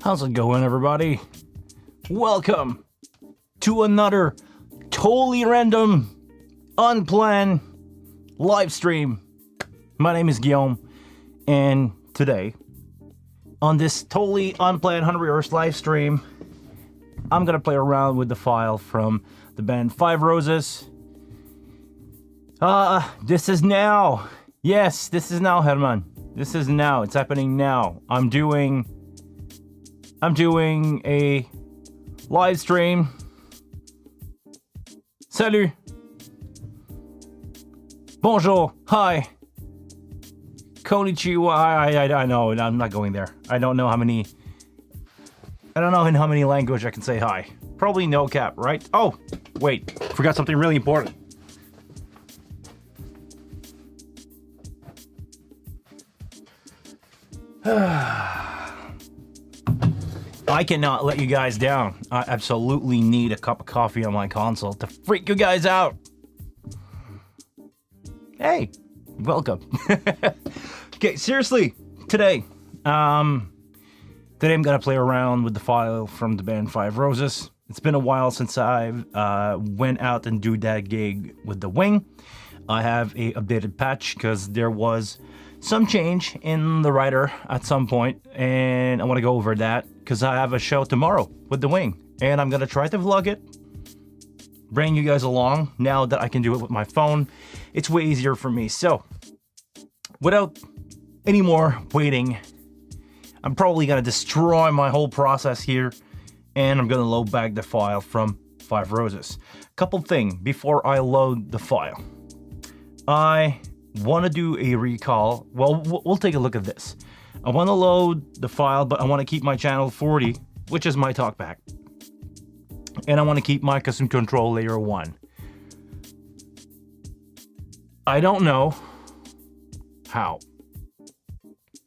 How's it going, everybody? Welcome to another totally random, unplanned live stream. My name is Guillaume, and today, on this totally unplanned 100 Earth live stream, I'm gonna play around with the file from the band Five Roses. This is now. Yes, this is now, Herman. This is now. It's happening now. I'm doing a live stream. Salut. Bonjour. Hi. Konnichiwa. I know. I'm not going there. I don't know in how many language I can say hi. Probably no cap, right? Oh, wait. Forgot something really important. I cannot let you guys down. I absolutely need a cup of coffee on my console to freak you guys out. Hey, welcome. Okay, seriously, today I'm gonna play around with the file from the band Five Roses. It's been a while since I went out and do that gig with the Wing. I have a updated patch because there was some change in the writer at some point, and I want to go over that because I have a show tomorrow with the Wing, and I'm gonna try to vlog it, bring you guys along. Now that I can do it with my phone, it's way easier for me. So without any more waiting, I'm probably gonna destroy my whole process here, and I'm gonna load back the file from Five Roses. Couple things before I load the file. I want to do a recall. Well, we'll take a look at this. I want to load the file, but I want to keep my channel 40, which is my talkback. And I want to keep my custom control layer 1. I don't know how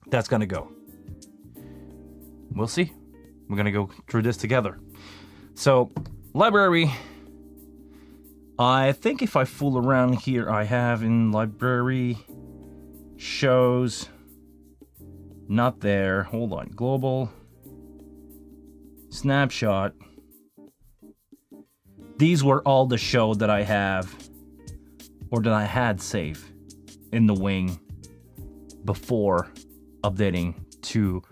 that's going to go. We'll see. We're going to go through this together. So, library. I think if I fool around here, I have in library shows, not there. Hold on, global snapshot. These were all the show that I have, or that I had saved in the Wing before updating to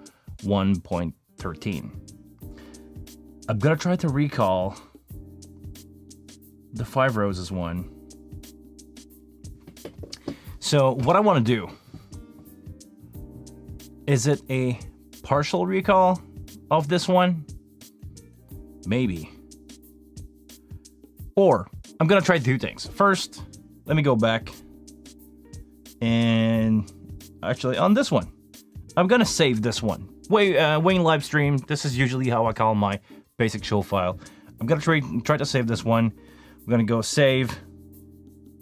1.13. I'm gonna try to recall the Five Roses one. So what I want to do, is it a partial recall of this one? Maybe. Or I'm gonna try two things. First, let me go back and actually on this one, I'm gonna save this one. Wayne live stream. This is usually how I call my basic show file. I'm gonna try to save this one. I'm gonna go save,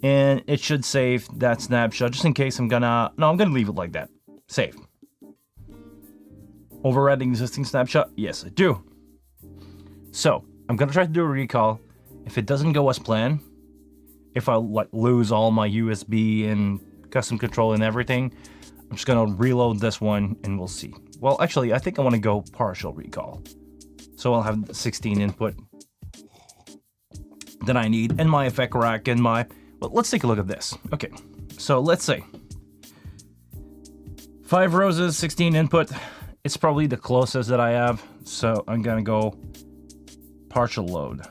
and it should save that snapshot. Just in case I'm gonna leave it like that. Save. Overwriting existing snapshot? Yes, I do. So I'm gonna try to do a recall. If it doesn't go as planned, if I lose all my USB and custom control and everything, I'm just gonna reload this one and we'll see. Well, actually, I think I want to go partial recall. So I'll have 16 input that I need, and my effect rack, and my... Well, let's take a look at this. Okay, so let's say Five Roses, 16 input. It's probably the closest that I have, so I'm gonna go partial load.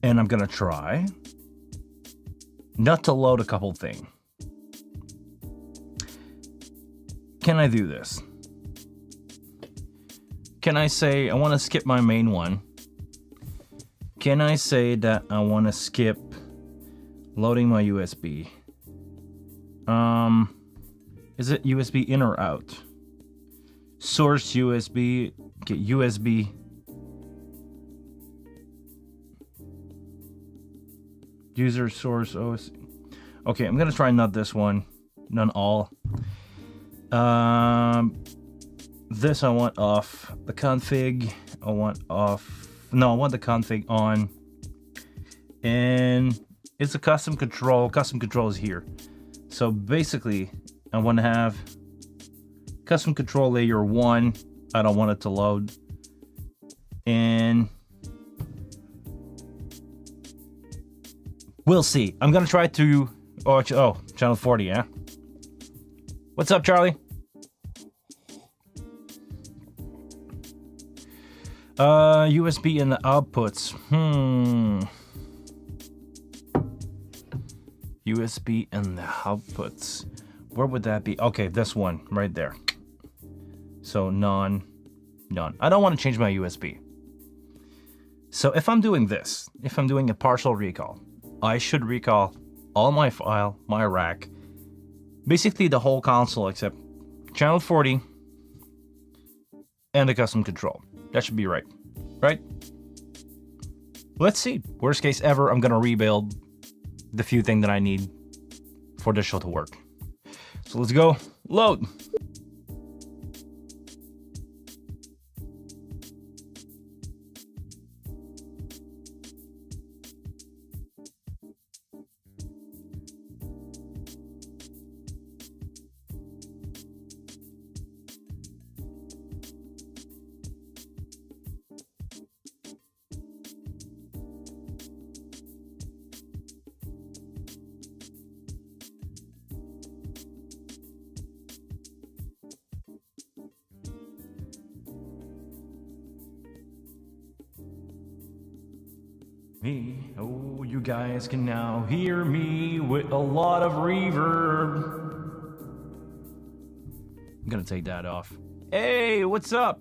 And I'm gonna try not to load a couple things. Can I do this? Can I say I want to skip my main one? Can I say that I want to skip loading my USB? Is it USB in or out? Source USB, get USB. User source OS. Okay, I'm gonna try not this one, none all. This I want off. The config I want off. No, I want the config on. And it's a custom control. Custom control is here. So basically, I want to have custom control layer 1. I don't want it to load. And we'll see. I'm gonna try to. Oh, channel 40, yeah. What's up, Charlie? USB in the outputs. USB in the outputs. Where would that be? Okay, this one right there. So none. I don't want to change my USB. So if I'm doing this, if I'm doing a partial recall, I should recall all my file, my rack, basically the whole console except channel 40 and the custom control. That should be right. Right? Let's see. Worst case ever, I'm gonna rebuild the few things that I need for this show to work. So let's go. Load. Me, oh, you guys can now hear me with a lot of reverb. I'm gonna take that off. Hey, what's up?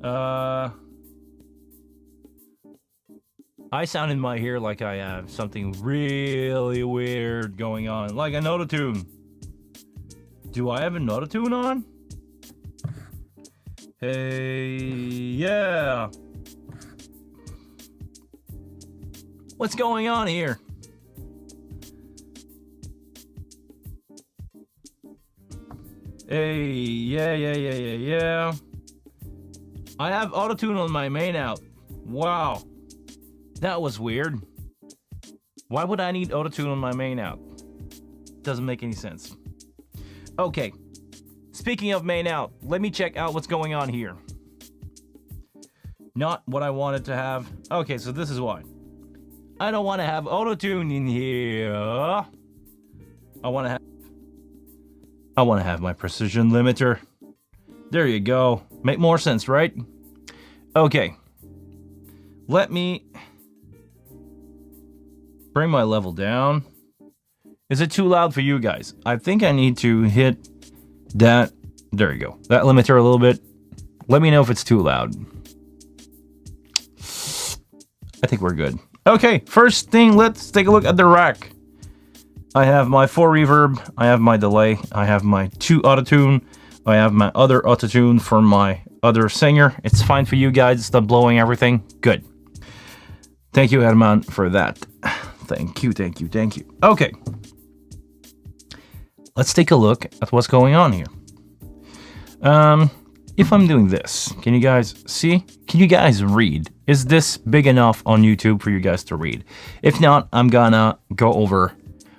I sound in my ear like I have something really weird going on, like an autotune. Do I have an autotune on? Hey, yeah. What's going on here? Hey, yeah. I have autotune on my main out. Wow. That was weird. Why would I need autotune on my main out? Doesn't make any sense. Okay. Speaking of main out, let me check out what's going on here. Not what I wanted to have. Okay, so this is why. I don't want to have autotune in here. I want to have my precision limiter. There you go. Make more sense, right? Okay. Let me bring my level down. Is it too loud for you guys? I think I need to hit that. There you go. That limiter a little bit. Let me know if it's too loud. I think we're good. Okay, first thing, let's take a look at the rack. I have my 4 reverb, I have my delay, I have my 2 autotune, I have my other autotune for my other singer. It's fine for you guys, stop blowing everything. Good. Thank you, Edmond, for that. Thank you. Okay. Let's take a look at what's going on here. If I'm doing this, can you guys see? Can you guys read? Is this big enough on YouTube for you guys to read? If not, I'm gonna go over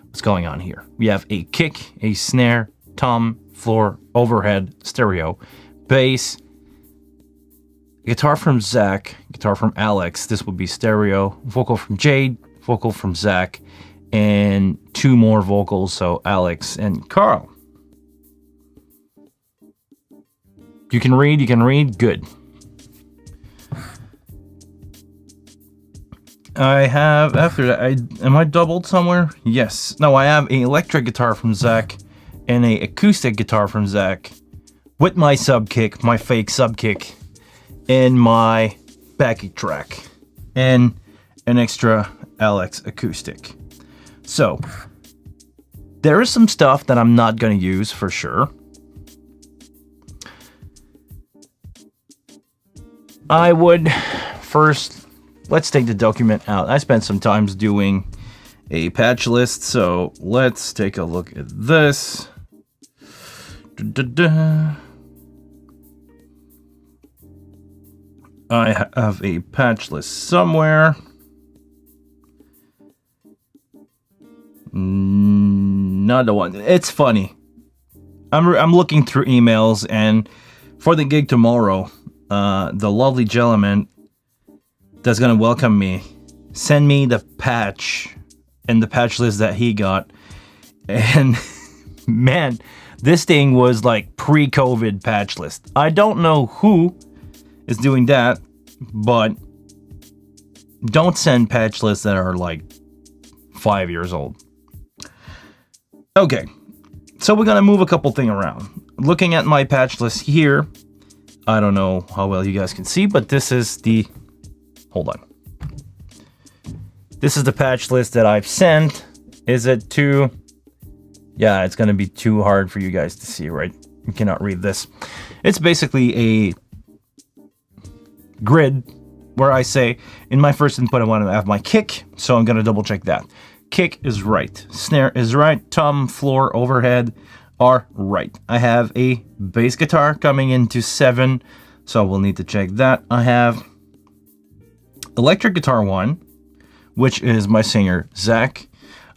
what's going on here. We have a kick, a snare, tom, floor, overhead, stereo, bass, guitar from Zach, guitar from Alex. This would be stereo, vocal from Jade, vocal from Zach, and 2 more vocals, so Alex and Carl. You can read, good. I have, after that, am I doubled somewhere? Yes. No, I have an electric guitar from Zach and an acoustic guitar from Zach with my sub kick, my fake sub kick, and my backing track, and an extra Alex acoustic. So, there is some stuff that I'm not going to use for sure. I would first, let's take the document out. I spent some time doing a patch list, so let's take a look at this. I have a patch list somewhere. Not the one. It's funny. I'm looking through emails, and for the gig tomorrow, the lovely gentleman that's gonna welcome me send me the patch and the patch list that he got, and man, this thing was like pre-COVID patch list. I don't know who is doing that, but don't send patch lists that are like 5 years old. Okay, so we're gonna move a couple things around. Looking at my patch list here, I don't know how well you guys can see, but this is the, hold on. This is the patch list that I've sent. Is it too, yeah, it's gonna be too hard for you guys to see, right? You cannot read this. It's basically a grid where I say, in my first input, I want to have my kick, so I'm gonna double check that. Kick is right, snare is right, tom, floor, overhead are right. I have a bass guitar coming into 7, so we'll need to check that. I have electric guitar 1, which is my singer, Zach.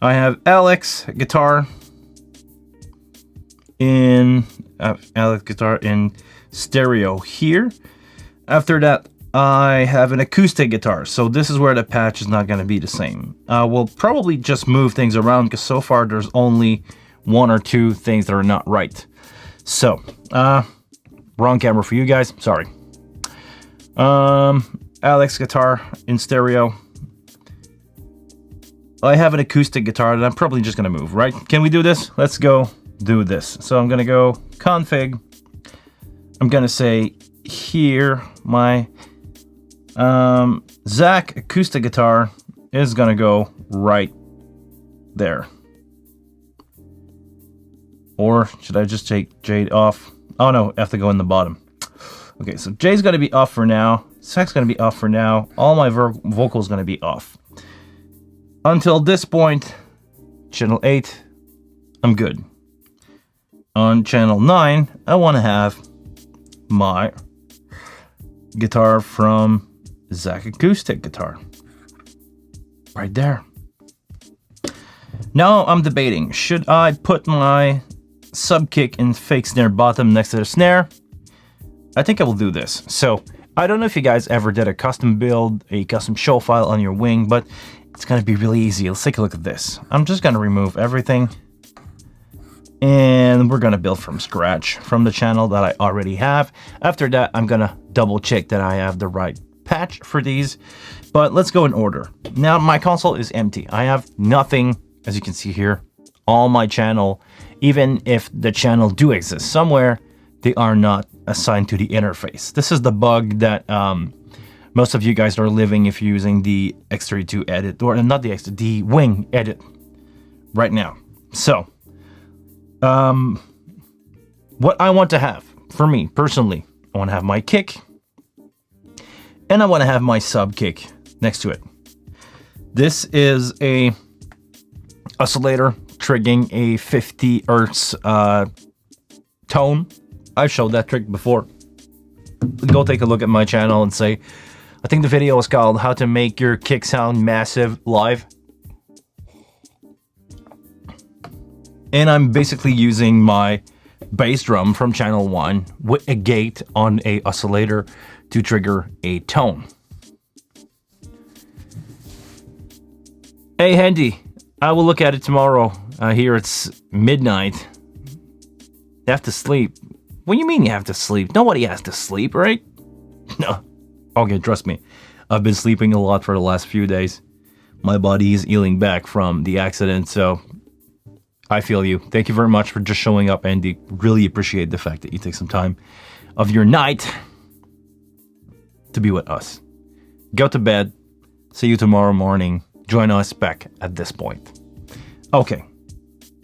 I have Alex guitar in stereo here. After that, I have an acoustic guitar, so this is where the patch is not going to be the same. We'll probably just move things around because so far there's only 1 or 2 things that are not right. So, wrong camera for you guys, sorry. Alex guitar in stereo. I have an acoustic guitar that I'm probably just going to move, right? Can we do this? Let's go do this. So I'm going to go config. I'm going to say here, my Zach acoustic guitar is gonna go right there. Or should I just take Jade off? Oh no, I have to go in the bottom. Okay, so Jade's gonna be off for now. Zach's gonna be off for now. All my vocals gonna be off. Until this point, channel 8, I'm good. On channel 9, I wanna have my guitar from Zach acoustic guitar. Right there. Now I'm debating, should I put my sub kick and fake snare bottom next to the snare? I think I will do this. So I don't know if you guys ever did a custom build, a custom show file on your wing, but it's gonna be really easy. Let's take a look at this. I'm just gonna remove everything, and we're gonna build from scratch from the channel that I already have. After that, I'm gonna double check that I have the right patch for these, but let's go in order. Now my console is empty. I have nothing, as you can see here. All my channel, even if the channel do exist somewhere, they are not assigned to the interface. This is the bug that most of you guys are living if you're using the X32 edit, or not the Wing edit right now. So what I want to have, for me personally, I want to have my kick, and I want to have my sub kick next to it. This is a oscillator triggering a 50 Hertz tone. I've showed that trick before. Go take a look at my channel and say, I think the video is called How to Make Your Kick Sound Massive Live. And I'm basically using my bass drum from channel 1 with a gate on a oscillator to trigger a tone. Hey Handy, I will look at it tomorrow. Here it's midnight. You have to sleep. What do you mean you have to sleep? Nobody has to sleep, right? No. Okay, trust me. I've been sleeping a lot for the last few days. My body is healing back from the accident, so I feel you. Thank you very much for just showing up, Andy. Really appreciate the fact that you take some time of your night to be with us. Go to bed. See you tomorrow morning. Join us back at this point. Okay.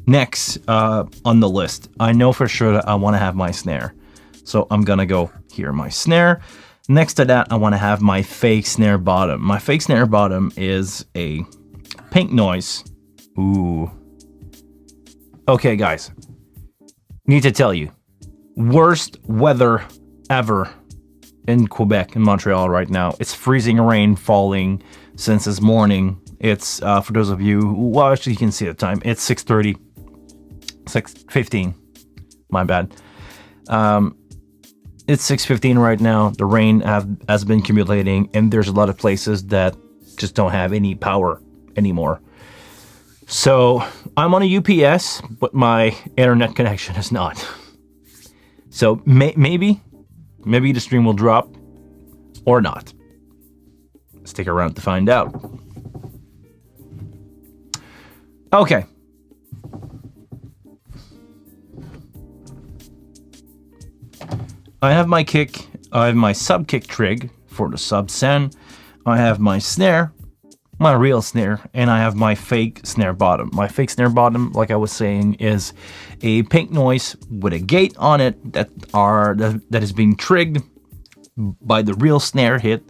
Next on the list, I know for sure that I want to have my snare. So I'm going to go here, my snare. Next to that, I want to have my fake snare bottom. My fake snare bottom is a Pink Noise. Ooh. Okay, guys. Need to tell you, worst weather ever in Quebec, in Montreal right now. It's freezing rain falling since this morning. It's, for those of you who, well, actually you can see the time. It's 6:30, 6:15 My bad. It's 6:15 right now. The rain has been accumulating, and there's a lot of places that just don't have any power anymore. So I'm on a UPS, but my internet connection is not. So maybe the stream will drop or not. Stick around to find out. Okay. I have my kick. I have my sub kick trig for the sub send. I have my snare, my real snare, and I have my fake snare bottom. My fake snare bottom, like I was saying, is a pink noise with a gate on it that is being triggered by the real snare hit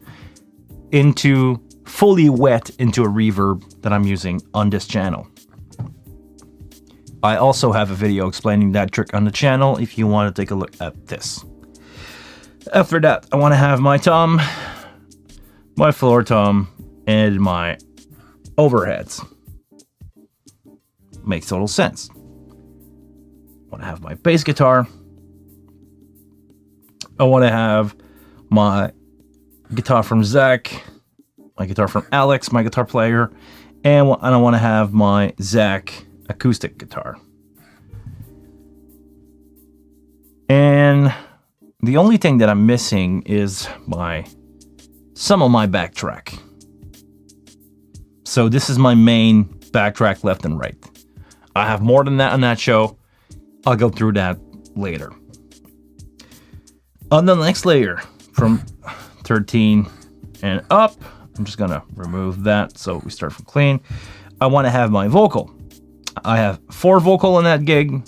into fully wet into a reverb that I'm using on this channel. I also have a video explaining that trick on the channel if you want to take a look at this. After that, I want to have my tom, my floor tom, and my overheads. Makes total sense. I want to have my bass guitar. I want to have my guitar from Zach, my guitar from Alex, my guitar player, and I want to have my Zach acoustic guitar. And the only thing that I'm missing is some of my backtrack. So this is my main backtrack left and right. I have more than that on that show. I'll go through that later. On the next layer, from 13 and up, I'm just gonna remove that so we start from clean. I want to have my vocal. I have 4 vocal in that gig.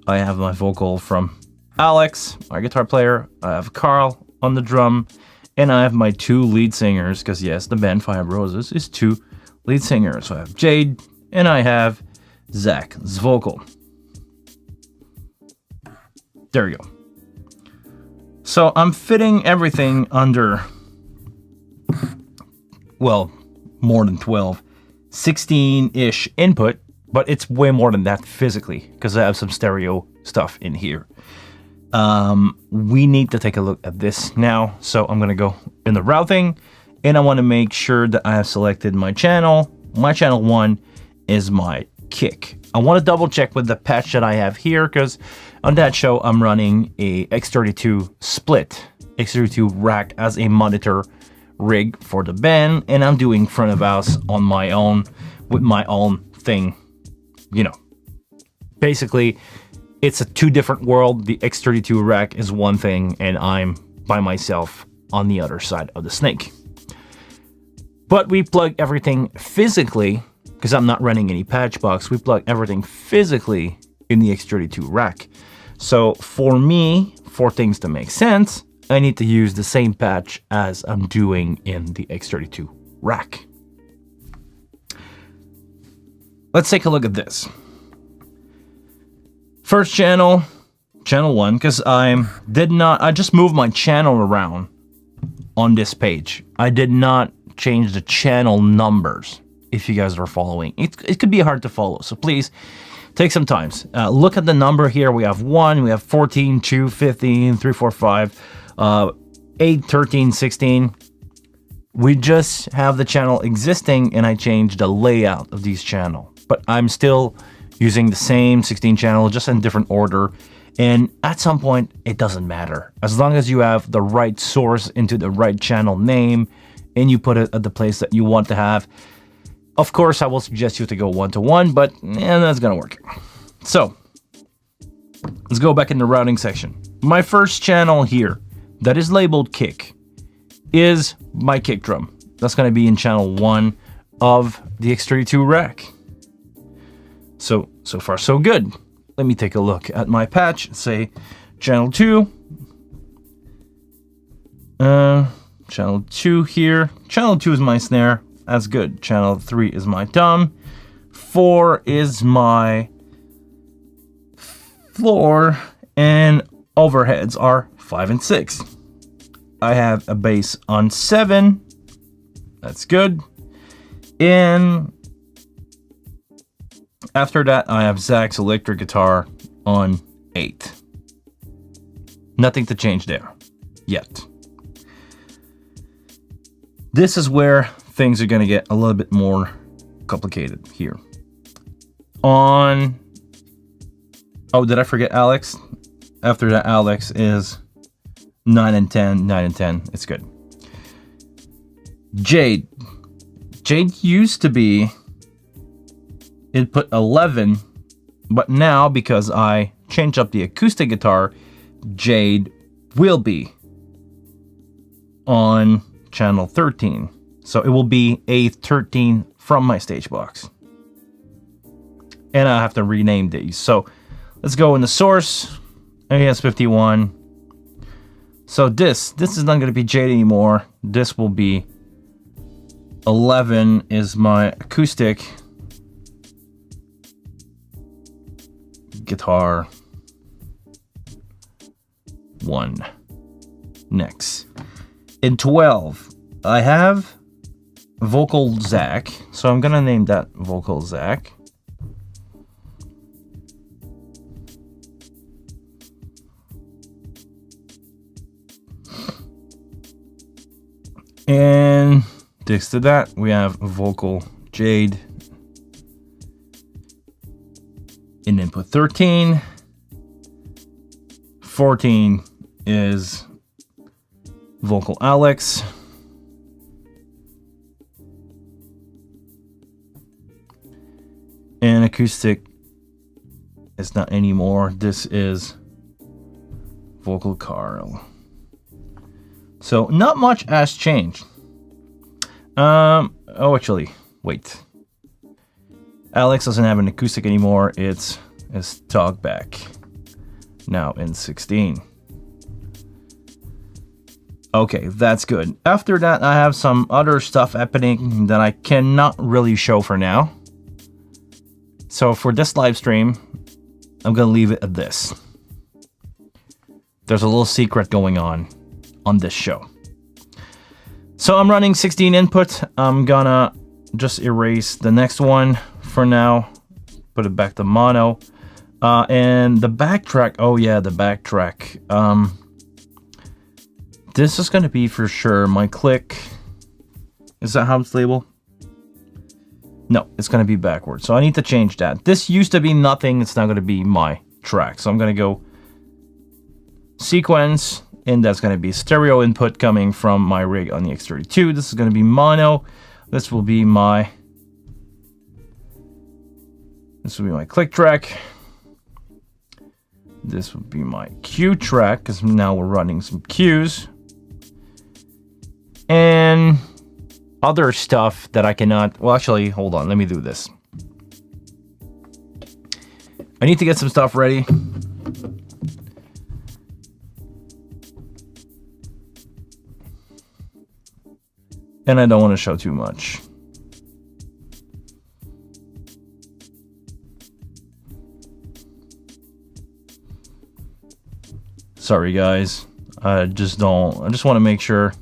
I have my vocal from Alex, my guitar player. I have Carl on the drum, and I have my 2 lead singers, because yes, the band Five Roses is 2 lead singers. So I have Jade, and I have Zach's vocal. There you go. So I'm fitting everything under, well, more than 12, 16-ish input, but it's way more than that physically, because I have some stereo stuff in here. We need to take a look at this now. So I'm going to go in the routing, and I want to make sure that I have selected my channel. My channel 1 is my kick. I want to double check with the patch that I have here, because on that show I'm running a X32 split, X32 rack as a monitor rig for the band, and I'm doing front of house on my own with my own thing. You know, basically it's a 2 different world. The X32 rack is one thing, and I'm by myself on the other side of the snake. But we plug everything physically, because I'm not running any patch box. We plug everything physically in the X32 rack. So for me, for things to make sense, I need to use the same patch as I'm doing in the X32 rack. Let's take a look at this. First channel, channel 1, because I just moved my channel around on this page. I did not change the channel numbers, if you guys are following. It could be hard to follow, so please take some time. Look at the number here. We have 1, we have 14, 2, 15, 3, 4, 5, 8, 13, 16. We just have the channel existing, and I changed the layout of these channels. But I'm still using the same 16 channel, just in different order. And at some point, it doesn't matter. As long as you have the right source into the right channel name, and you put it at the place that you want to have. Of course, I will suggest you to go 1-to-1, but that's gonna work. So, let's go back in the routing section. My first channel here, that is labeled kick, is my kick drum. That's gonna be in channel 1 of the X32 rack. So far so good. Let me take a look at my patch and say channel 2. Channel 2 here. Channel 2 is my snare. That's good. Channel 3 is my tom. 4 is my floor. And overheads are 5 and 6. I have a bass on 7. That's good. And after that, I have Zach's electric guitar on 8. Nothing to change there yet. This is where things are going to get a little bit more complicated here. Oh, did I forget Alex? After that, Alex is 9 and 10, 9 and 10. It's good. Jade. Jade used to be input 11, but now because I changed up the acoustic guitar, Jade will be on channel 13. So it will be A13 from my stage box. And I have to rename these. So let's go in the source. AS51. So this is not going to be Jade anymore. This will be 11 is my acoustic guitar 1. Next. In 12, I have Vocal Zach. So I'm going to name that Vocal Zach. And next to that, we have Vocal Jade in input 13. 14 is Vocal Alex. And acoustic is not anymore. This is Vocal Carl. So not much has changed. Oh, actually, wait. Alex doesn't have an acoustic anymore. It's Talkback. Now in 16. Okay, that's good. After that, I have some other stuff happening that I cannot really show for now. So for this live stream, I'm gonna leave it at this. There's a little secret going on this show. So I'm running 16 input. I'm gonna just erase the next one for now. Put it back to mono. And the backtrack. Oh yeah, the backtrack. This is gonna be for sure my click. Is that how it's labeled? No, it's gonna be backwards. So I need to change that. This used to be nothing. It's now gonna be my track. So I'm gonna go sequence. And that's going to be stereo input coming from my rig on the X32. This is going to be mono. This will be my click track. This will be my cue track, because now we're running some cues. And other stuff that I cannot... Well, actually, hold on. Let me do this. I need to get some stuff ready. And I don't want to show too much. Sorry guys. I just want to make sure.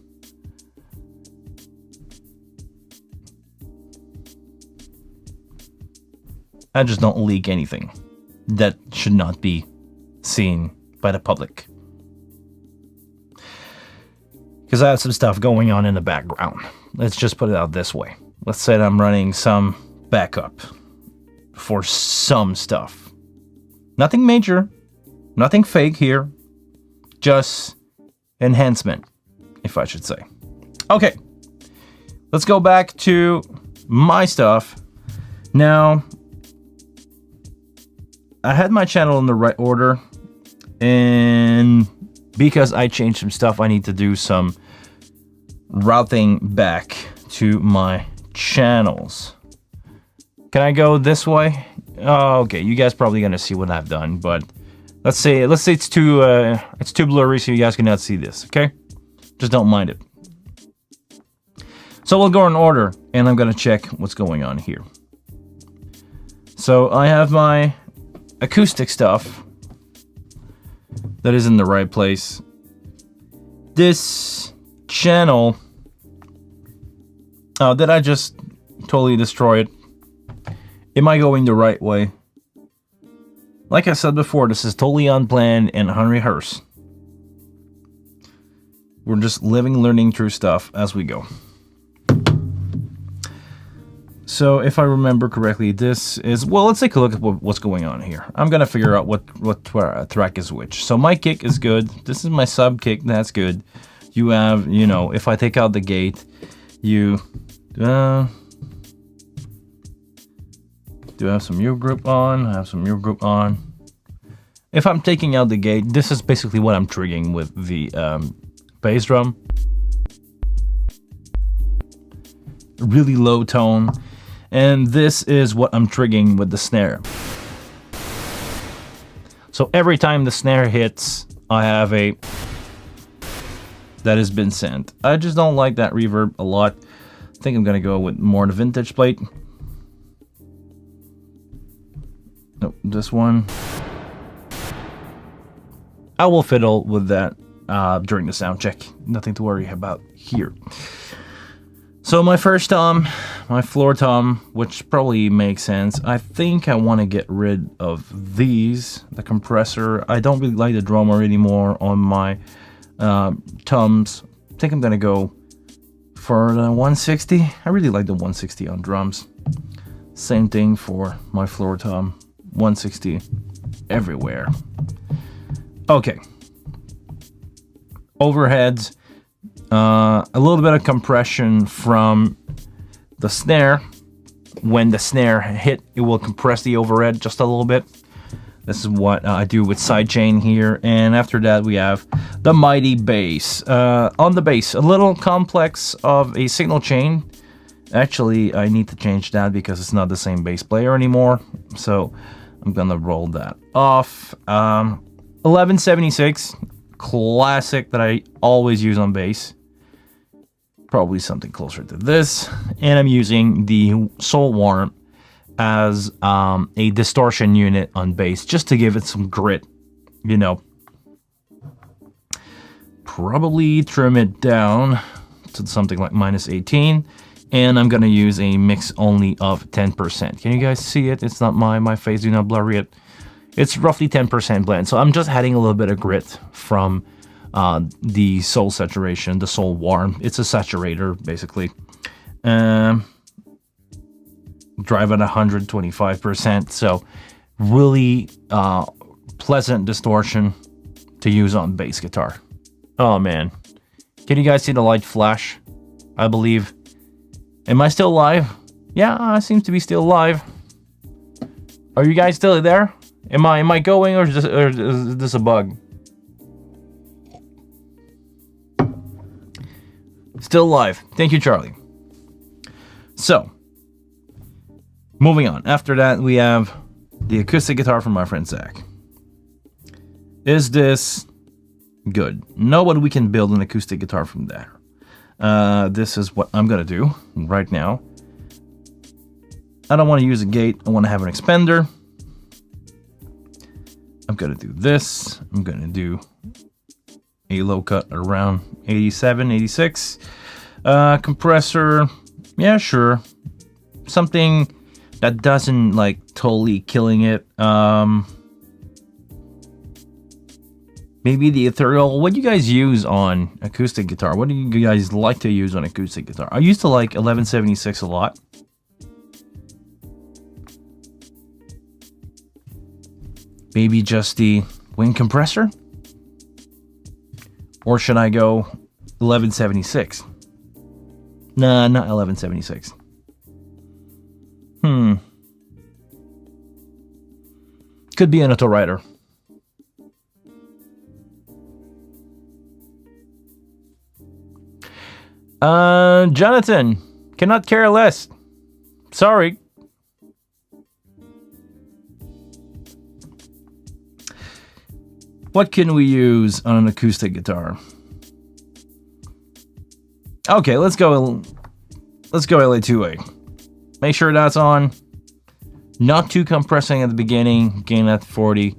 I just don't leak anything that should not be seen by the public. Because I have some stuff going on in the background. Let's just put it out this way. Let's say that I'm running some backup for some stuff. Nothing major, nothing fake here, just enhancement, if I should say. Okay, let's go back to my stuff. Now, I had my channel in the right order, and because I changed some stuff, I need to do some routing back to my channels. Can I go this way? Oh, okay, you guys probably gonna see what I've done, but let's say it's too blurry, so you guys cannot see this. Okay, just don't mind it. So we'll go in order, and I'm gonna check what's going on here. So I have my acoustic stuff that is in the right place. This channel, did I just totally destroy it? Am I going the right way? Like I said before, this is totally unplanned and unrehearsed. We're just learning through stuff as we go. So if I remember correctly, this is, well, let's take a look at what's going on here. I'm going to figure out what track is which. So my kick is good. This is my sub kick. That's good. You have, you know, if I take out the gate, you do I have some mule group on? I have some mule group on. If I'm taking out the gate, this is basically what I'm triggering with the bass drum. Really low tone. And this is what I'm triggering with the snare. So every time the snare hits, I have a that has been sent. I just don't like that reverb a lot. I think I'm gonna go with more the vintage plate. Nope, this one. I will fiddle with that during the sound check. Nothing to worry about here. So my first tom, my floor tom, which probably makes sense. I think I want to get rid of these, the compressor. I don't really like the drummer anymore on my toms. I think I'm going to go for the 160. I really like the 160 on drums. Same thing for my floor tom, 160 everywhere. Okay. Overheads. A little bit of compression from the snare. When the snare hit, it will compress the overhead just a little bit. This is what I do with sidechain here. And after that, we have the mighty bass. On the bass, a little complex of a signal chain. Actually, I need to change that because it's not the same bass player anymore. So I'm gonna roll that off. 1176, classic that I always use on bass. Probably something closer to this. And I'm using the Soul Warm as a distortion unit on bass, just to give it some grit, you know. Probably trim it down to something like -18. And I'm gonna use a mix only of 10%. Can you guys see it? It's not my face, do not blur it. It's roughly 10% blend. So I'm just adding a little bit of grit from the soul saturation, the Soul Warm. It's a saturator, basically. Drive at 125%. So really pleasant distortion to use on bass guitar. Oh, man. Can you guys see the light flash? I believe. Am I still live? Yeah, I seem to be still live. Are you guys still there? Am I going, or is this a bug? Still live. Thank you, Charlie. So, moving on. After that, we have the acoustic guitar from my friend Zach. Is this good? No, but we can build an acoustic guitar from there. This is what I'm gonna do right now. I don't want to use a gate. I want to have an expander. I'm gonna do this. I'm gonna do a low cut around 87, 86. Compressor, yeah, sure. Something that doesn't like totally killing it. Maybe the ethereal. What do you guys use on acoustic guitar? What do you guys like to use on acoustic guitar? I used to like 1176 a lot. Maybe just the wing compressor? Or should I go 1176? Nah, not 1176. Could be an auto rider. Jonathan, cannot care less. Sorry. What can we use on an acoustic guitar? Okay, let's go LA2A. Make sure that's on. Not too compressing at the beginning. Gain at 40.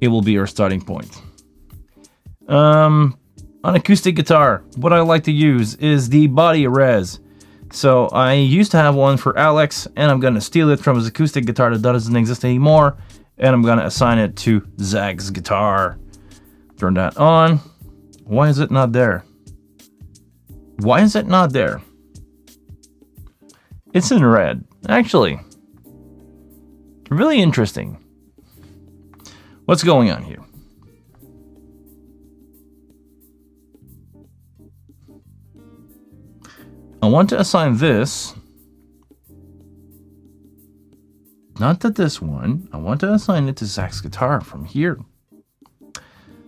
It will be our starting point. On acoustic guitar, what I like to use is the Body Res. So I used to have one for Alex, and I'm gonna steal it from his acoustic guitar that doesn't exist anymore, and I'm gonna assign it to Zach's guitar. Turn that on. Why is it not there? Why is it not there? It's in red. Actually, really interesting. What's going on here? I want to assign this. Not to this one. I want to assign it to Zach's guitar from here.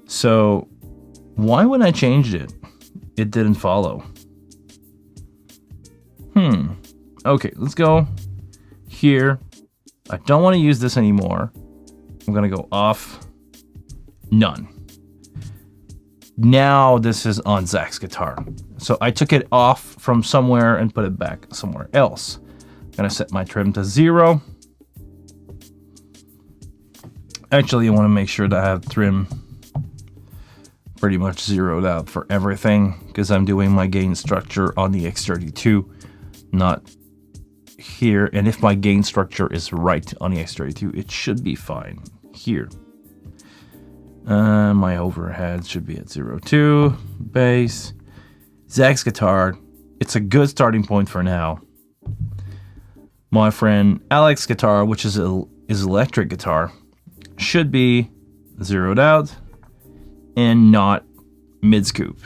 So, why when I changed it, it didn't follow? Okay, let's go here. I don't want to use this anymore. I'm going to go off. None. Now this is on Zach's guitar. So I took it off from somewhere and put it back somewhere else. I'm going to set my trim to 0. Actually, I want to make sure that I have trim pretty much zeroed out for everything, because I'm doing my gain structure on the X32, not here. And if my gain structure is right on the X32, it should be fine here. My overhead should be at 0.2. Bass. Zach's guitar. It's a good starting point for now. My friend Alex's guitar, which is electric guitar, should be zeroed out and not mid-scoop.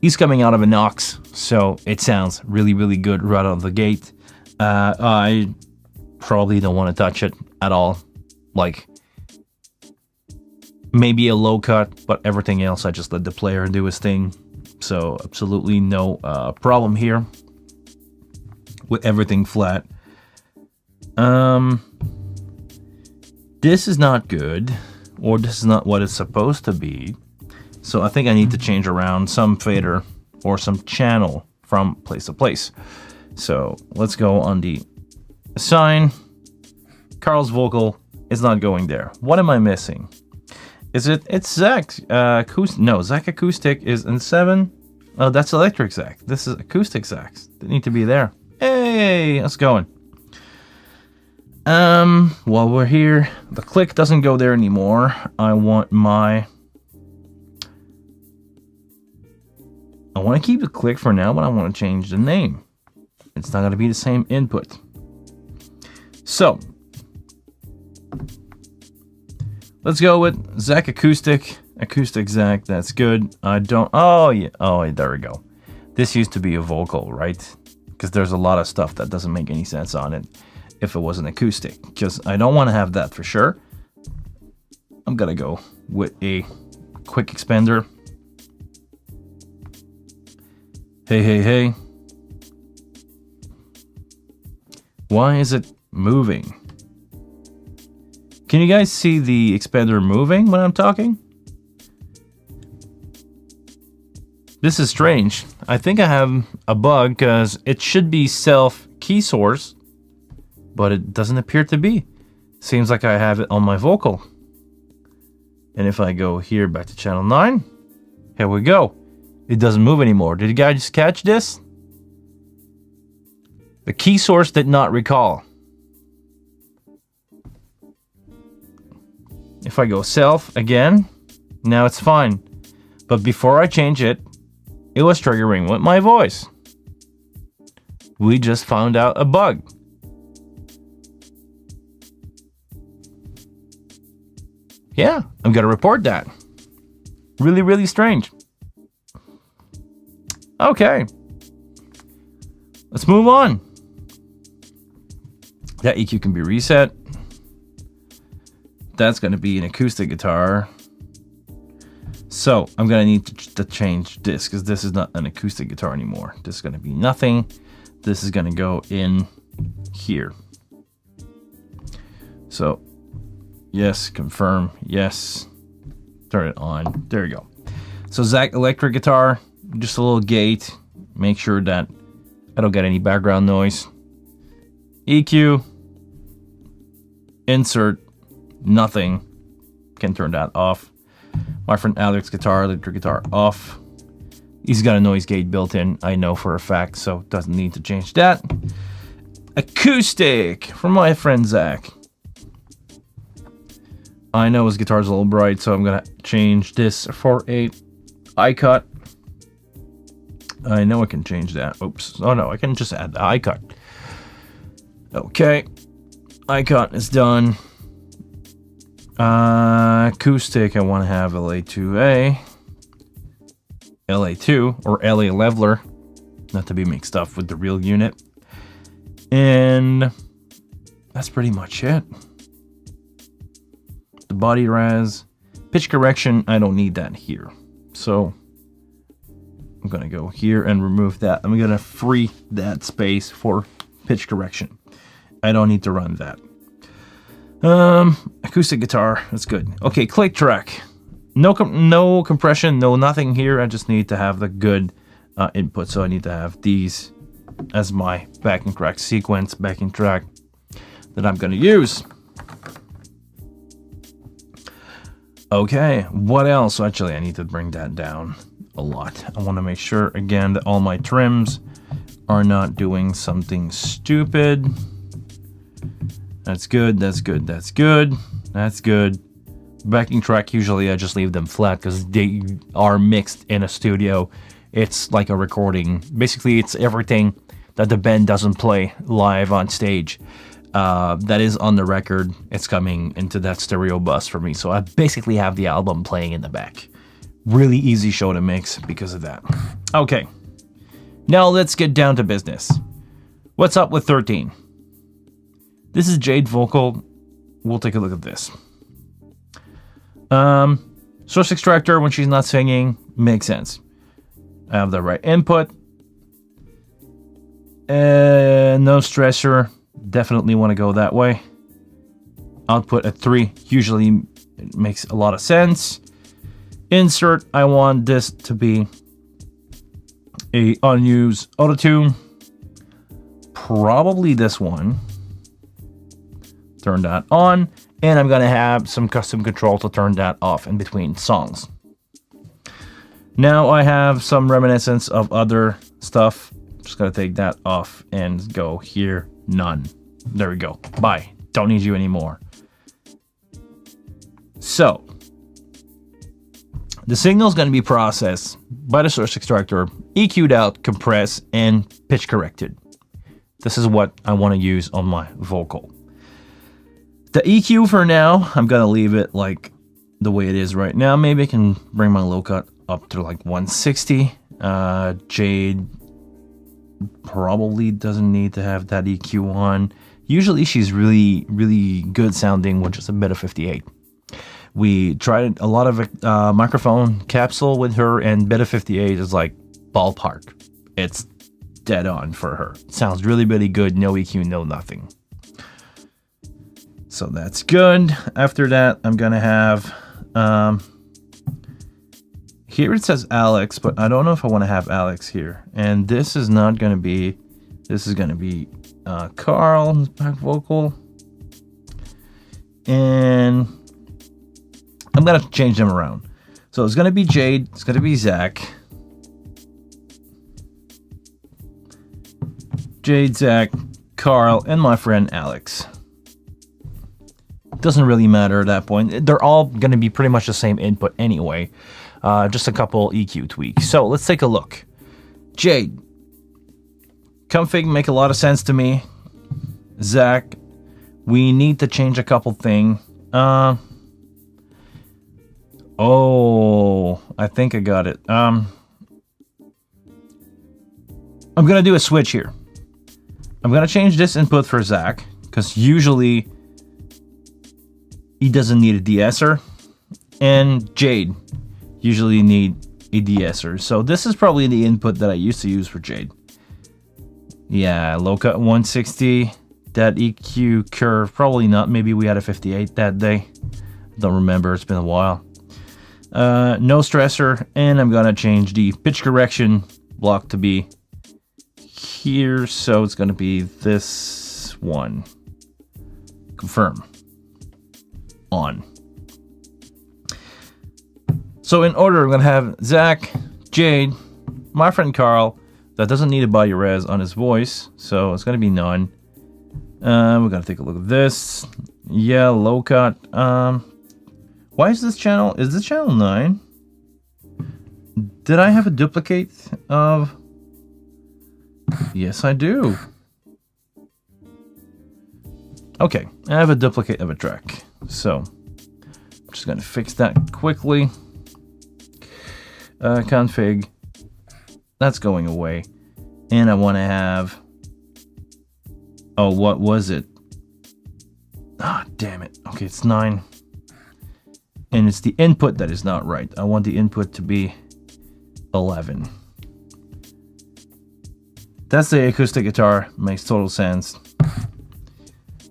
He's coming out of a Knox, so it sounds really, really good right out of the gate. I probably don't want to touch it at all. Like, maybe a low cut, but everything else I just let the player do his thing. So absolutely no problem here with everything flat. This is not good, or this is not what it's supposed to be. So I think I need to change around some fader or some channel from place to place. So let's go on the assign. Carl's vocal is not going there. What am I missing? It's Zach's acoustic. No, Zach acoustic is in 7. Oh, that's electric Zach. This is acoustic Zach. They need to be there. Hey, how's it going? While we're here, the click doesn't go there anymore. I want to keep the click for now, but I want to change the name. It's not going to be the same input. So, let's go with Zach acoustic Zach. That's good. Oh yeah, there we go. This used to be a vocal, right? Because there's a lot of stuff that doesn't make any sense on it if it was an acoustic. Because I don't want to have that for sure. I'm gonna go with a quick expander. Hey. Why is it moving? Can you guys see the expander moving when I'm talking? This is strange. I think I have a bug because it should be self key source, but it doesn't appear to be. Seems like I have it on my vocal. And if I go here back to channel 9, here we go. It doesn't move anymore. Did you guys catch this? The key source did not recall. If I go self again, now it's fine. But before I change it, it was triggering with my voice. We just found out a bug. Yeah, I'm gonna report that. Really, really strange. Okay. Let's move on. That EQ can be reset. That's going to be an acoustic guitar. So I'm going to need to change this because this is not an acoustic guitar anymore. This is going to be nothing. This is going to go in here. So yes, confirm, yes, turn it on. There you go. So Zach electric guitar, just a little gate. Make sure that I don't get any background noise. EQ, insert, nothing. Can turn that off. My friend Alex's guitar, electric guitar off. He's got a noise gate built in, I know for a fact, so doesn't need to change that. Acoustic from my friend Zach. I know his guitar's a little bright, so I'm gonna change this for a iCut. I know I can change that. Oops. Oh no, I can just add the icon. Okay. Icon is done. Acoustic, I want to have LA2A. LA2 or LA Leveler. Not to be mixed up with the real unit. And that's pretty much it. The body res. Pitch correction, I don't need that here. So I'm going to go here and remove that. I'm going to free that space for pitch correction. I don't need to run that. Acoustic guitar, that's good. Okay, click track. No compression, no nothing here. I just need to have the good input. So I need to have these as my backing track sequence, backing track that I'm going to use. Okay, what else? Actually, I need to bring that down a lot. I want to make sure, again, that all my trims are not doing something stupid. That's good, that's good, that's good, that's good. Backing track, usually I just leave them flat because they are mixed in a studio. It's like a recording. Basically, it's everything that the band doesn't play live on stage. That is on the record. It's coming into that stereo bus for me. So I basically have the album playing in the back. Really easy show to mix because of that. Okay. Now let's get down to business. What's up with 13? This is Jade vocal. We'll take a look at this. Source extractor when she's not singing makes sense. I have the right input. No stressor. Definitely want to go that way. Output at 3 usually makes a lot of sense. Insert, I want this to be a unused auto-tune. Probably this one. Turn that on. And I'm going to have some custom control to turn that off in between songs. Now I have some reminiscence of other stuff. Just going to take that off and go here. None. There we go. Bye. Don't need you anymore. So, the signal is going to be processed by the source extractor, EQ'd out, compressed, and pitch corrected. This is what I want to use on my vocal. The EQ for now, I'm going to leave it like the way it is right now. Maybe I can bring my low cut up to like 160. Jade probably doesn't need to have that EQ on. Usually she's really, really good sounding with just a bit of 58. We tried a lot of microphone capsule with her, and beta 58 is like ballpark. It's dead on for her. Sounds really, really good. No EQ, no nothing. So that's good. After that, I'm going to have... here it says Alex, but I don't know if I want to have Alex here. And this is not going to be... This is going to be Carl's back vocal. And I'm going to change them around. So it's going to be Jade. It's going to be Zach. Jade, Zach, Carl, and my friend Alex. Doesn't really matter at that point. They're all going to be pretty much the same input anyway. Just a couple EQ tweaks. So let's take a look. Jade. Config make a lot of sense to me. Zach. We need to change a couple things. Oh, I think I got it. I'm going to do a switch here. I'm going to change this input for Zach, because usually he doesn't need a de-esser, and Jade usually need a de-esser. So this is probably the input that I used to use for Jade. Yeah, low cut 160. That EQ curve, probably not. Maybe we had a 58 that day. Don't remember, it's been a while. No stressor, and I'm gonna change the pitch correction block to be here, so it's gonna be this one. Confirm. On. So in order, I'm gonna have Zach, Jade, my friend Carl, that doesn't need a body res on his voice, so it's gonna be none. We're gonna take a look at this. Yeah, low cut. Why is this channel? Is this channel 9? Did I have a duplicate of Yes, I do. Okay, I have a duplicate of a track. So, I'm just going to fix that quickly. Config. That's going away. And I want to have... Oh, what was it? Ah, damn it. Okay, it's 9. And it's the input that is not right. I want the input to be 11. That's the acoustic guitar. Makes total sense.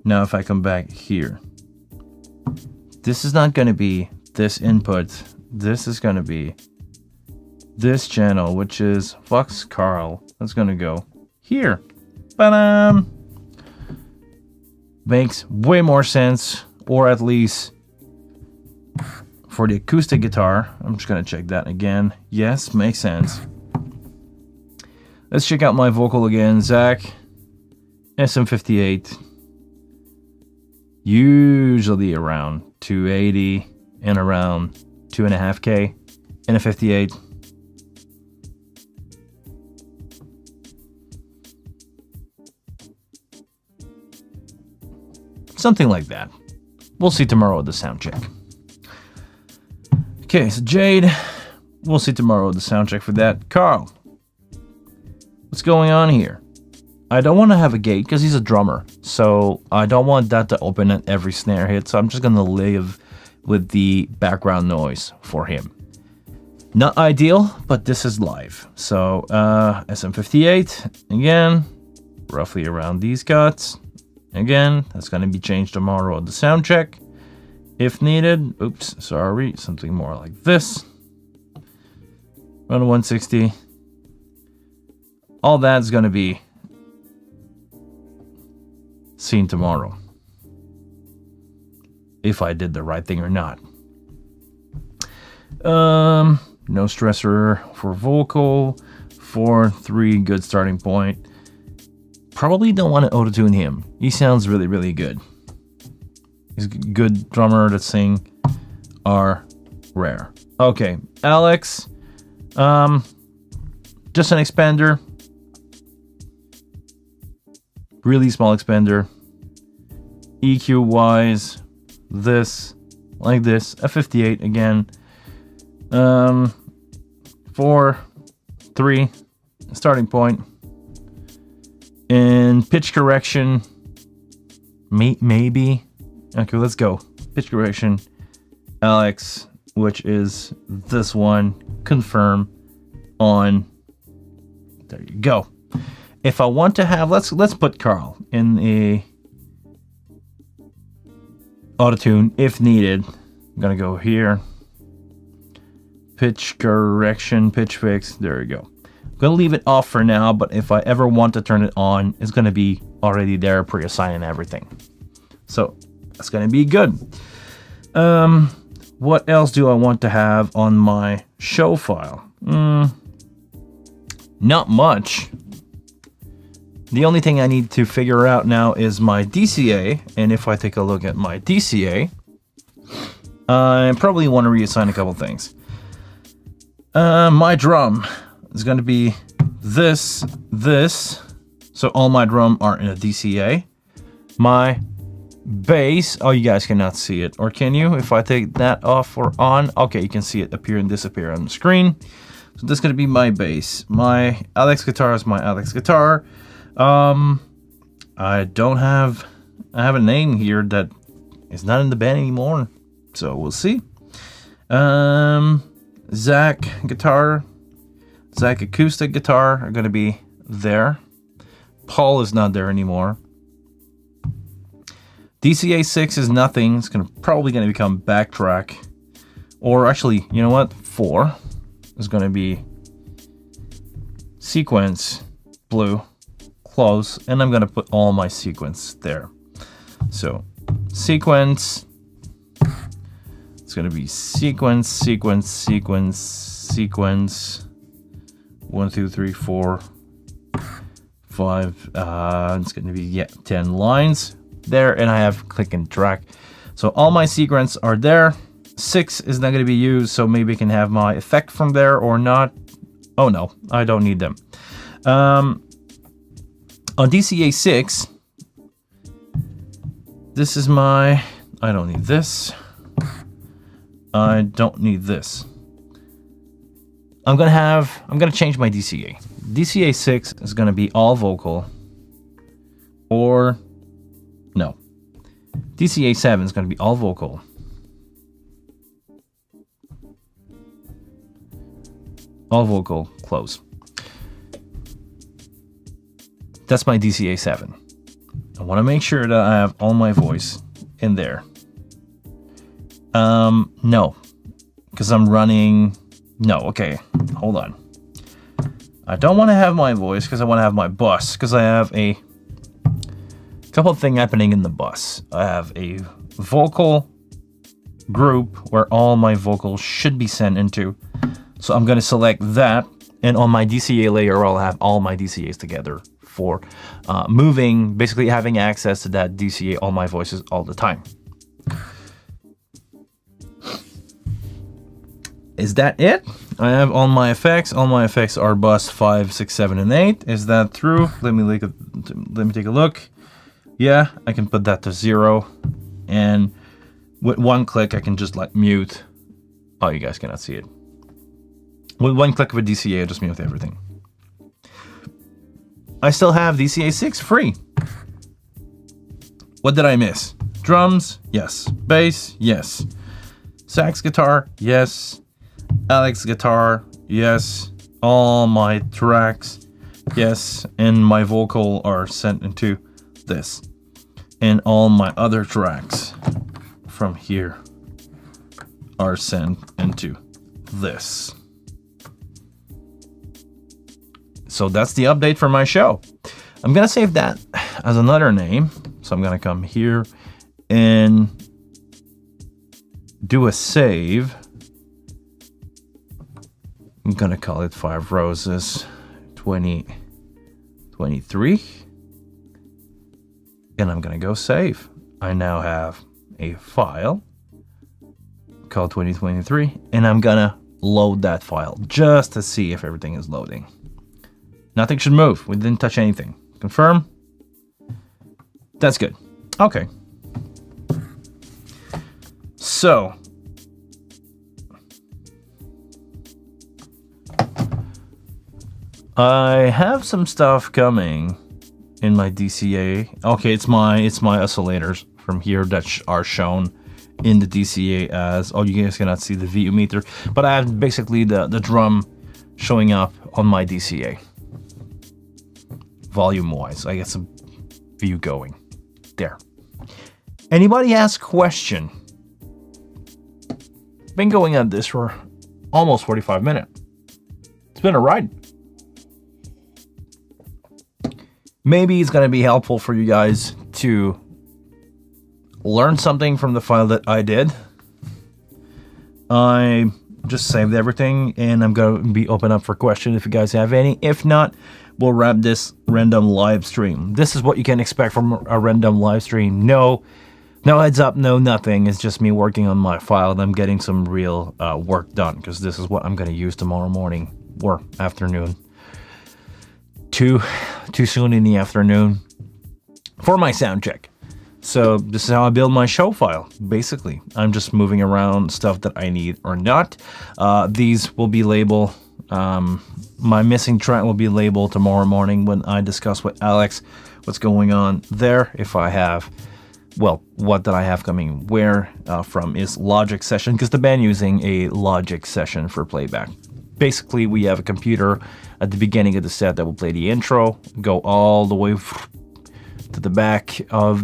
Now if I come back here. This is not going to be this input. This is going to be this channel, which is Fox Carl. That's going to go here. Ba-dam! Makes way more sense, or at least for the acoustic guitar. I'm just going to check that again. Yes, makes sense. Let's check out my vocal again. Zach, SM58. Usually around 280 and around 2.5K in a 58. Something like that. We'll see tomorrow at the sound check. Okay, so Jade, we'll see tomorrow at the sound check for that. Carl, what's going on here? I don't want to have a gate because he's a drummer, so I don't want that to open at every snare hit, so I'm just going to live with the background noise for him. Not ideal, but this is live. So SM58, again, roughly around these cuts. Again, that's going to be changed tomorrow at the sound check if needed. Oops, sorry, something more like this. Around 160. All that's going to be seen tomorrow. If I did the right thing or not. No stressor for vocal. 4-3, good starting point. Probably don't want to auto-tune him. He sounds really, really good. He's a good drummer to sing. Are rare. Okay, Alex. Just an expander. Really small expander. EQ wise, this, like this, a 58 again. 4-3 starting point. And pitch correction, maybe. Okay, let's go. Pitch correction, Alex, which is this one. Confirm on. There you go. If I want to have, let's put Carl in a auto-tune if needed. I'm gonna go here. Pitch correction, pitch fix. There you go. I'm gonna leave it off for now, but if I ever want to turn it on, it's gonna be already there, pre-assigned and everything. So that's gonna be good. What else do I want to have on my show file? Not much. The only thing I need to figure out now is my DCA, and if I take a look at my DCA, I probably want to reassign a couple things. My drum is going to be this. So all my drum are in a DCA. My bass, oh, you guys cannot see it, or can you? If I take that off or on, okay, you can see it appear and disappear on the screen. So this is going to be my bass. My Alex guitar is my Alex guitar. I have a name here that is not in the band anymore, so we'll see. Zach guitar, Zach acoustic guitar are gonna be there. Paul is not there anymore. DCA 6 is nothing. It's probably gonna become backtrack, or actually, you know what? 4 is gonna be sequence blue. Close, and I'm gonna put all my sequence there. So sequence, it's gonna be sequence 1 2 3 4 5 it's gonna be 10 lines there, and I have click and drag. So all my sequence are there. 6 is not gonna be used, so maybe I can have my effect from there or not. Oh no, I don't need them. On DCA 6, this is my, I don't need this. I don't need this. I'm gonna change my DCA. DCA 6 is gonna be all vocal, or no. DCA 7 is gonna be all vocal. All vocal, close. That's my DCA 7. I want to make sure that I have all my voice in there. No, because I'm running. No, okay, hold on. I don't want to have my voice because I want to have my bus, because I have a couple of things happening in the bus. I have a vocal group where all my vocals should be sent into. So I'm going to select that, and on my DCA layer, I'll have all my DCAs together for moving, basically having access to that DCA, all my voices all the time. Is that it? I have all my effects. All my effects are bus 5, 6, 7, and 8. Is that true? Let me take a look. Yeah, I can put that to 0. And with one click, I can just like mute. Oh, you guys cannot see it. With one click of a DCA, I just mute everything. I still have DCA 6 free. What did I miss? Drums? Yes. Bass? Yes. Sax guitar? Yes. Alex guitar? Yes. All my tracks? Yes. And my vocal are sent into this. And all my other tracks from here are sent into this. So that's the update for my show. I'm going to save that as another name. So I'm going to come here and do a save. I'm going to call it Five Roses 2023. And I'm going to go save. I now have a file called 2023. And I'm going to load that file just to see if everything is loading. Nothing should move. We didn't touch anything. Confirm? That's good. Okay. So, I have some stuff coming in my DCA. Okay, it's my oscillators from here that are shown in the DCA as, oh, you guys cannot see the VU meter, but I have basically the drum showing up on my DCA. Volume wise, I get some view going there. Anybody ask question? Been going on this for almost 45 minutes. It's been a ride. Maybe it's gonna be helpful for you guys to learn something from the file that I did. I just saved everything, and I'm gonna be open up for questions if you guys have any. If not, we'll wrap this random live stream. This is what you can expect from a random live stream. No heads up, no nothing. It's just me working on my file, and I'm getting some real work done, because this is what I'm going to use tomorrow morning or afternoon. Too soon in the afternoon for my sound check. So this is how I build my show file. Basically, I'm just moving around stuff that I need or not. These will be labeled. My missing track will be labeled tomorrow morning when I discuss with Alex what's going on there. If I have, well, what that I have coming where from is Logic Session, because the band using a Logic Session for playback. Basically, we have a computer at the beginning of the set that will play the intro, go all the way to the back of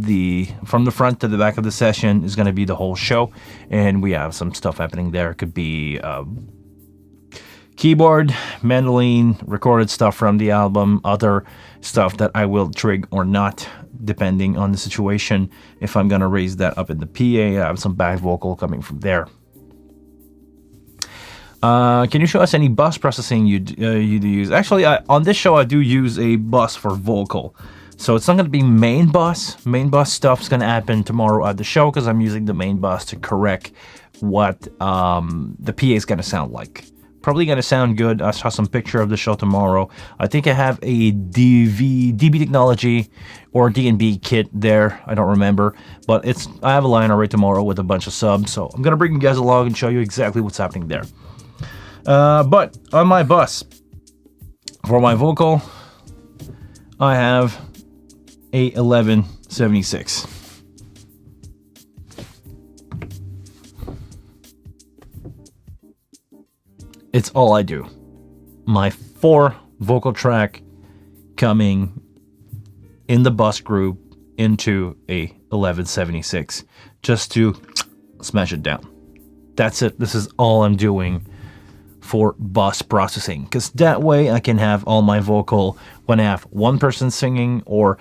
from the front to the back of the session is going to be the whole show, and we have some stuff happening there. It could be keyboard, mandolin, recorded stuff from the album, other stuff that I will trig or not, depending on the situation. If I'm gonna raise that up in the PA, I have some back vocal coming from there. Can you show us any bus processing you do use? Actually, on this show, I do use a bus for vocal. So it's not going to be main bus. Main bus stuff's going to happen tomorrow at the show, because I'm using the main bus to correct what the PA is going to sound like. Probably gonna sound good. I saw some picture of the show tomorrow. I think I have a DB Technology or D&B kit there. I don't remember, but I have a line already tomorrow with a bunch of subs. So I'm gonna bring you guys along and show you exactly what's happening there. But on my bus for my vocal, I have a 1176. It's all I do. My 4 vocal track coming in the bus group into a 1176 just to smash it down. That's it. This is all I'm doing for bus processing, because that way I can have all my vocal when I have one person singing, or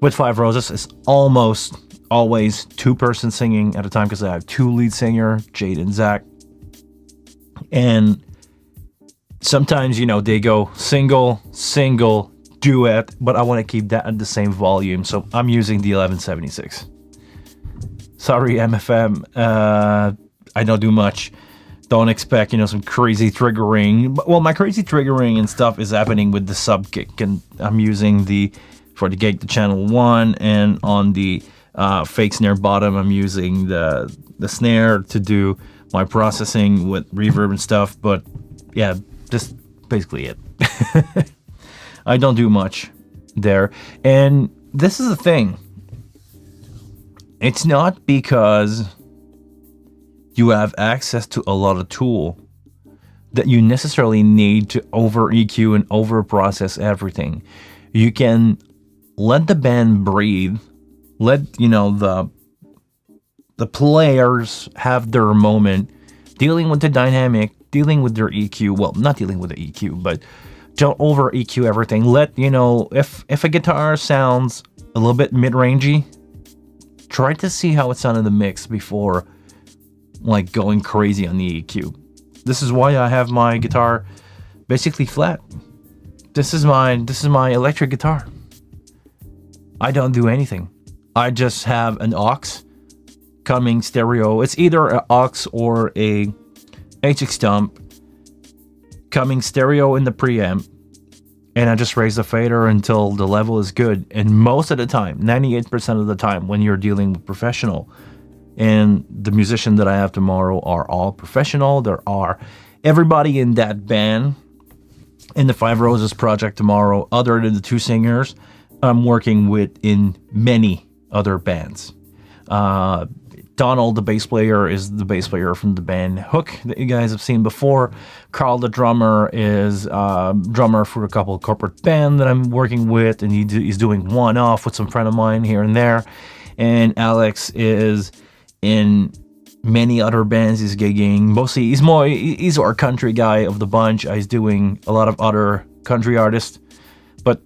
with Five Roses it's almost always 2 person singing at a time, because I have 2 lead singer, Jade and Zach. And sometimes, you know, they go single, duet, but I want to keep that at the same volume, so I'm using the 1176. Sorry, MFM, I don't do much. Don't expect, you know, some crazy triggering. Well, my crazy triggering and stuff is happening with the sub kick, and I'm using for the gate, the channel 1, and on the fake snare bottom, I'm using the snare to do my processing with reverb and stuff. But yeah, just basically it. I don't do much there. And this is the thing. It's not because you have access to a lot of tool that you necessarily need to over EQ and over process everything. You can let the band breathe. Let, you know, the players have their moment dealing with the dynamic, dealing with their EQ. Well, not dealing with the EQ, but don't over EQ everything. Let, you know, if a guitar sounds a little bit mid-rangey, try to see how it sounds in the mix before like going crazy on the EQ. This is why I have my guitar basically flat. This is my electric guitar. I don't do anything. I just have an aux coming stereo. It's either an aux or a HX Stump coming stereo in the preamp, and I just raise the fader until the level is good. And most of the time, 98% of the time, when you're dealing with professional, and the musician that I have tomorrow are all professional. There are everybody in that band in the Five Roses project tomorrow, other than the 2 singers I'm working with in many other bands. Donald, the bass player, is the bass player from the band Hook that you guys have seen before. Carl, the drummer, is drummer for a couple of corporate band that I'm working with, and he's doing one-off with some friend of mine here and there. And Alex is in many other bands. He's gigging. Mostly, he's our country guy of the bunch. He's doing a lot of other country artists. But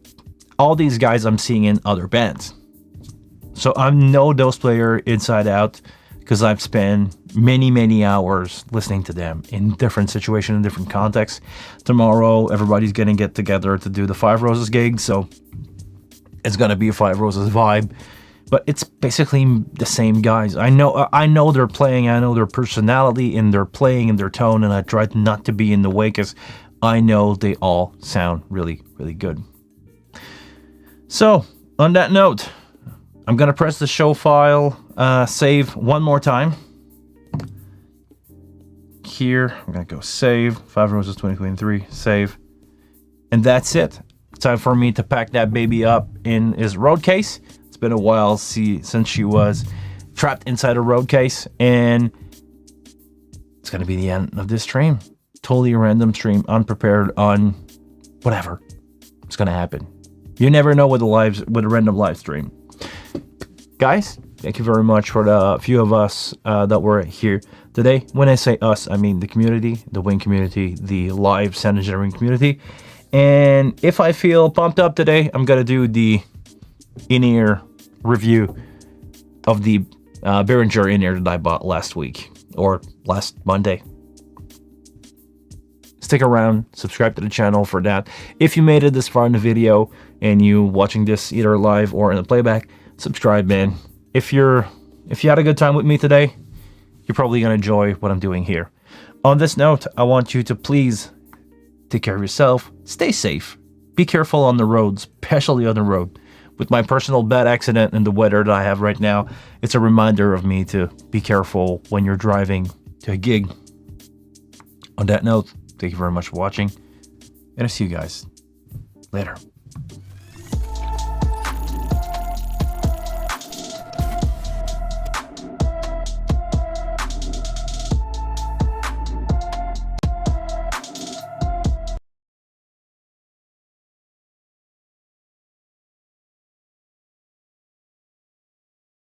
all these guys I'm seeing in other bands. So I know those players inside out, because I've spent many hours listening to them in different situations, in different contexts. Tomorrow, everybody's going to get together to do the Five Roses gig, so it's going to be a Five Roses vibe. But it's basically the same guys. I know they're playing, I know their personality in their playing and their tone, and I tried not to be in the way, because I know they all sound really, really good. So, on that note, I'm going to press the show file, save one more time. Here, I'm going to go save, Five Roses 2023, save. And that's it. It's time for me to pack that baby up in his road case. It's been a while since she was trapped inside a road case, and it's going to be the end of this stream. Totally random stream, unprepared on whatever. It's going to happen. You never know with a random live stream. Guys, thank you very much for the few of us that were here today. When I say us, I mean the community, the Wing community, the live sound engineering community. And if I feel pumped up today, I'm going to do the in-ear review of the Behringer in-ear that I bought last week, or last Monday. Stick around, subscribe to the channel for that. If you made it this far in the video and you watching this either live or in the playback, subscribe, man. If you had a good time with me today, you're probably gonna enjoy what I'm doing here. On this note, I want you to please take care of yourself. Stay safe. Be careful on the road, especially on the road. With my personal bad accident and the weather that I have right now, it's a reminder of me to be careful when you're driving to a gig. On that note, thank you very much for watching, and I'll see you guys later.